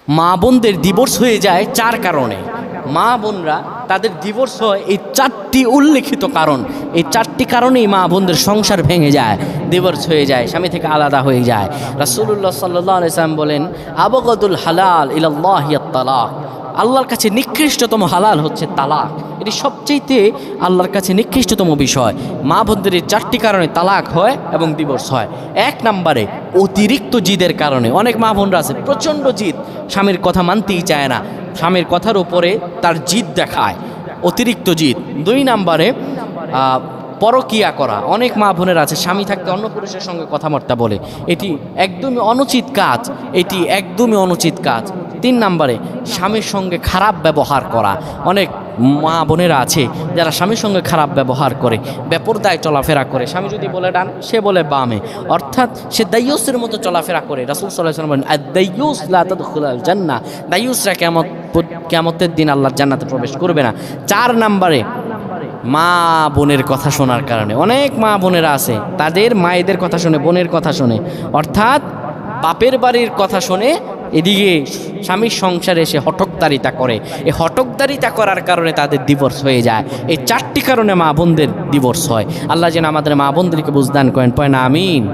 মা বোনদের ডিভোর্স হয়ে যায় চার কারণে। মা বোনরা তাদের ডিভোর্স হয় এই চারটি উল্লেখিত কারণ। এই চারটি কারণেই মা বোনদের সংসার ভেঙে যায়, ডিভোর্স হয়ে যায়, স্বামী থেকে আলাদা হয়ে যায়। রাসূলুল্লাহ সাল্লাল্লাহু আলাইহি ওয়াসাল্লাম বলেন, আবগাদুল হালাল ইলাল্লাহি আত-তালাক। আল্লাহর কাছে নিকৃষ্টতম হালাল হচ্ছে তালাক। এটি সবচেয়ে আল্লাহর কাছে নিকৃষ্টতম বিষয়। মা বোনদের এই চারটি কারণে তালাক হয় এবং ডিভোর্স হয়। এক নম্বরে অতিরিক্ত জিদের কারণে। অনেক মা বোনরা আছে প্রচণ্ড জিদ, স্বামীর কথা মানতেই চায় না, স্বামীর কথার উপরে তার জিদ দেখায়, অতিরিক্ত জিদ। দুই নম্বরে পরকিয়া করা। অনেক মা বোনের আছে স্বামী থাকতে অন্য পুরুষের সঙ্গে কথাবার্তা বলে, এটি একদমই অনুচিত কাজ, এটি একদমই অনুচিত কাজ। তিন নম্বরে স্বামীর সঙ্গে খারাপ ব্যবহার করা। অনেক মা বোনেরা আছে যারা স্বামীর সঙ্গে খারাপ ব্যবহার করে, বেপরদায় চলাফেরা করে, স্বামী যদি বলে ডান সে বলে বামে, অর্থাৎ সে দাইয়ুসের মতো চলাফেরা করে। রাসূল সাল্লাল্লাহু আলাইহি ওয়াসাল্লাম বলেন, আদ-দাইয়ুস লা তাদখুলুল জান্নাহ। দাইয়ুসরা কিয়ামতের দিন আল্লাহর জান্নাতে প্রবেশ করবে না। চার নম্বরে মা বোনের কথা শোনার কারণে। অনেক মা বোনেরা আছে তাদের মায়েদের কথা শুনে, বোনের কথা শুনে, অর্থাৎ বাপের বাড়ির কথা শুনে এদিকে স্বামীর সংসারে এসে হটকদারিতা করে। এই হটকদারিতা করার কারণে তাদের ডিভোর্স হয়ে যায়। এই চারটি কারণে মা বোনদের ডিভোর্স হয়। আল্লাহ যেন আমাদের মা বোনদেরকে বুঝদান করেন, পয় না আমিন।